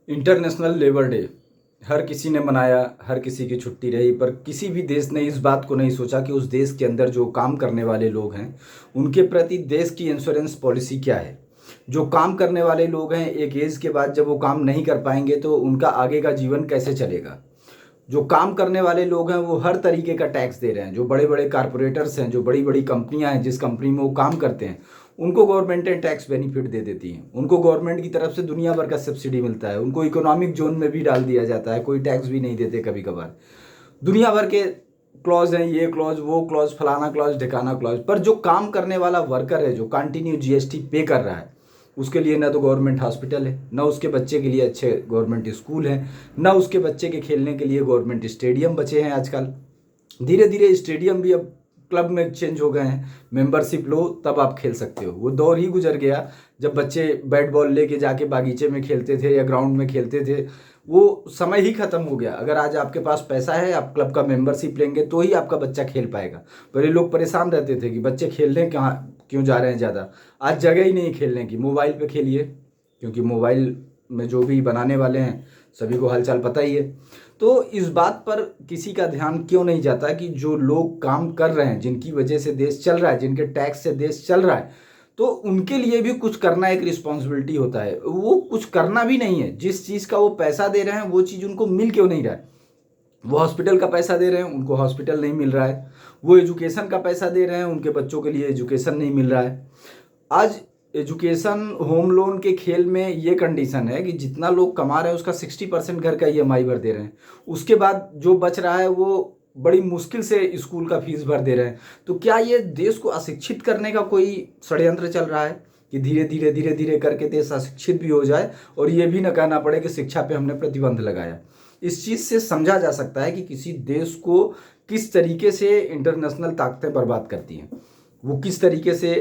International labour day हर किसी ने मनाया, हर किसी की छुट्टी रही, पर किसी भी देश ने इस बात को नहीं सोचा कि उस देश के अंदर जो काम करने वाले लोग हैं उनके प्रति देश की इंश्योरेंस पॉलिसी क्या है। जो काम करने वाले लोग हैं, एक एज के बाद जब वो काम नहीं कर पाएंगे तो उनका आगे का जीवन कैसे चलेगा। जो काम करने वाले लोग हैं वो हर तरीके का टैक्स दे रहे हैं। जो बड़े बड़े कारपोरेटर्स हैं, जो बड़ी बड़ी कंपनियां हैं, जिस कंपनी में वो काम करते हैं, उनको गवर्नमेंटें टैक्स बेनिफिट दे देती हैं। उनको गवर्नमेंट की तरफ से दुनिया भर का सब्सिडी मिलता है। उनको इकोनॉमिक जोन में भी डाल दिया जाता है, कोई टैक्स भी नहीं देते कभी कभार। दुनिया भर के क्लॉज हैं, ये क्लॉज, वो क्लॉज, फलाना क्लॉज, ढिकाना क्लॉज। पर जो काम करने वाला वर्कर है, जो कंटिन्यू जीएसटी पे कर रहा है, उसके लिए ना तो गवर्नमेंट हॉस्पिटल है, ना उसके बच्चे के लिए अच्छे गवर्नमेंट स्कूल हैं, ना उसके बच्चे के खेलने के लिए गवर्नमेंट स्टेडियम बचे हैं। आजकल धीरे धीरे स्टेडियम भी अब क्लब में चेंज हो गए हैं। मेंबरशिप लो तब आप खेल सकते हो। वो दौर ही गुजर गया जब बच्चे बैट बॉल लेके जाके बागीचे में खेलते थे या ग्राउंड में खेलते थे। वो समय ही खत्म हो गया। अगर आज आपके पास पैसा है, आप क्लब का मेंबरशिप लेंगे तो ही आपका बच्चा खेल पाएगा। पहले लोग परेशान रहते थे कि बच्चे खेलने कहाँ क्यों जा रहे हैं ज़्यादा। आज जगह ही नहीं खेलने की, मोबाइल पे खेलिए, क्योंकि मोबाइल में जो भी बनाने वाले हैं सभी को हालचाल पता ही है। तो इस बात पर किसी का ध्यान क्यों नहीं जाता कि जो लोग काम कर रहे हैं, जिनकी वजह से देश चल रहा है, जिनके टैक्स से देश चल रहा है, तो उनके लिए भी कुछ करना एक रिस्पॉन्सिबिलिटी होता है। वो कुछ करना भी नहीं है। जिस चीज़ का वो पैसा दे रहे हैं वो चीज़ उनको मिल क्यों नहीं रहा है। वो हॉस्पिटल का पैसा दे रहे हैं, उनको हॉस्पिटल नहीं मिल रहा है। वो एजुकेशन का पैसा दे रहे हैं, उनके बच्चों के लिए एजुकेशन नहीं मिल रहा है। आज एजुकेशन होम लोन के खेल में ये कंडीशन है कि जितना लोग कमा रहे हैं उसका 60% घर का ईएमआई भर दे रहे हैं। उसके बाद जो बच रहा है वो बड़ी मुश्किल से स्कूल का फीस भर दे रहे हैं। तो क्या ये देश को अशिक्षित करने का कोई षड्यंत्र चल रहा है कि धीरे धीरे करके देश अशिक्षित भी हो जाए और ये भी ना कहना पड़े कि शिक्षा पे हमने प्रतिबंध लगाया। इस चीज़ से समझा जा सकता है कि किसी देश को किस तरीके से इंटरनेशनल ताकतें बर्बाद करती हैं। वो किस तरीके से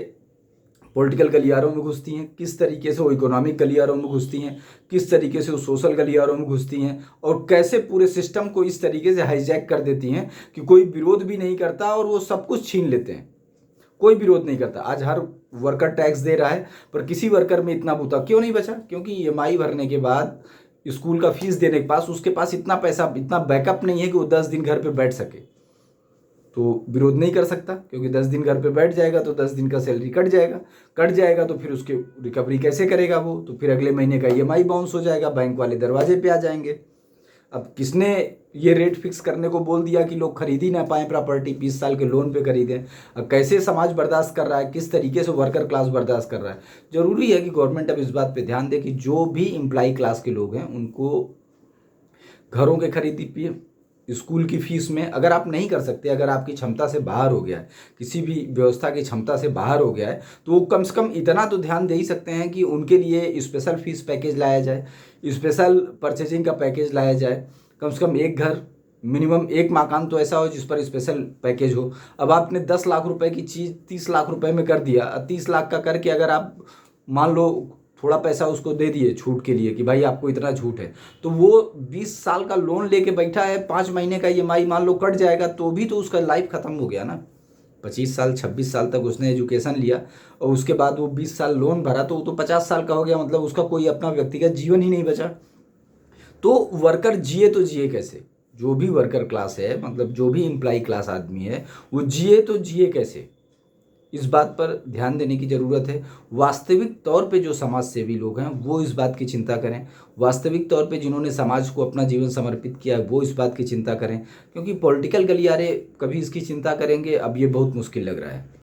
पॉलिटिकल गलियारों में घुसती हैं, किस तरीके से वो इकोनॉमिक गलियारों में घुसती हैं, किस तरीके से वो सोशल गलियारों में घुसती हैं, और कैसे पूरे सिस्टम को इस तरीके से हाईजैक कर देती हैं कि कोई विरोध भी नहीं करता और वो सब कुछ छीन लेते हैं। कोई विरोध नहीं करता। आज हर वर्कर टैक्स दे रहा है, पर किसी वर्कर में इतना बूता क्यों नहीं बचा? क्योंकि ईएमआई भरने के बाद, स्कूल का फीस देने के पास उसके पास इतना पैसा, इतना बैकअप नहीं है कि वो 10 दिन घर पे बैठ सके। तो विरोध नहीं कर सकता, क्योंकि 10 दिन घर पे बैठ जाएगा तो 10 दिन का सैलरी कट जाएगा तो फिर उसके रिकवरी कैसे करेगा वो? तो फिर अगले महीने का ईएमआई बाउंस हो जाएगा, बैंक वाले दरवाजे पे आ जाएंगे। अब किसने ये रेट फिक्स करने को बोल दिया कि लोग खरीद ही ना पाए प्रॉपर्टी, 20 साल के लोन पे खरीदें? अब कैसे समाज बर्दाश्त कर रहा है, किस तरीके से वर्कर क्लास बर्दाश्त कर रहा है? जरूरी है कि गवर्नमेंट अब इस बात पे ध्यान दे कि जो भी एम्प्लॉय क्लास के लोग हैं उनको घरों के खरीदी पे, स्कूल की फीस में अगर आप नहीं कर सकते, अगर आपकी क्षमता से बाहर हो गया है, किसी भी व्यवस्था की क्षमता से बाहर हो गया है, तो वो कम से कम इतना तो ध्यान दे ही सकते हैं कि उनके लिए स्पेशल फीस पैकेज लाया जाए, स्पेशल परचेजिंग का पैकेज लाया जाए। कम से कम एक घर, मिनिमम एक मकान तो ऐसा हो जिस पर स्पेशल पैकेज हो। अब आपने 10 लाख रुपए की चीज़ 30 लाख रुपए में कर दिया। 30 लाख का करके अगर आप मान लो थोड़ा पैसा उसको दे दिए छूट के लिए कि भाई आपको इतना छूट है, तो वो 20 साल का लोन लेके बैठा है, 5 महीने का ईएमआई मान लो कट जाएगा तो भी तो उसका लाइफ खत्म हो गया ना। 25 साल 26 साल तक उसने एजुकेशन लिया और उसके बाद वो 20 साल लोन भरा तो वो तो 50 साल का हो गया। मतलब उसका कोई अपना व्यक्तिगत जीवन ही नहीं बचा। तो वर्कर जिए तो जिए कैसे? जो भी वर्कर क्लास है, मतलब जो भी एम्प्लॉय क्लास आदमी है, वो जिए तो जिए कैसे? इस बात पर ध्यान देने की ज़रूरत है। वास्तविक तौर पे जो समाज सेवी लोग हैं वो इस बात की चिंता करें। वास्तविक तौर पे जिन्होंने समाज को अपना जीवन समर्पित किया है वो इस बात की चिंता करें, क्योंकि पॉलिटिकल गलियारे कभी इसकी चिंता करेंगे, अब ये बहुत मुश्किल लग रहा है।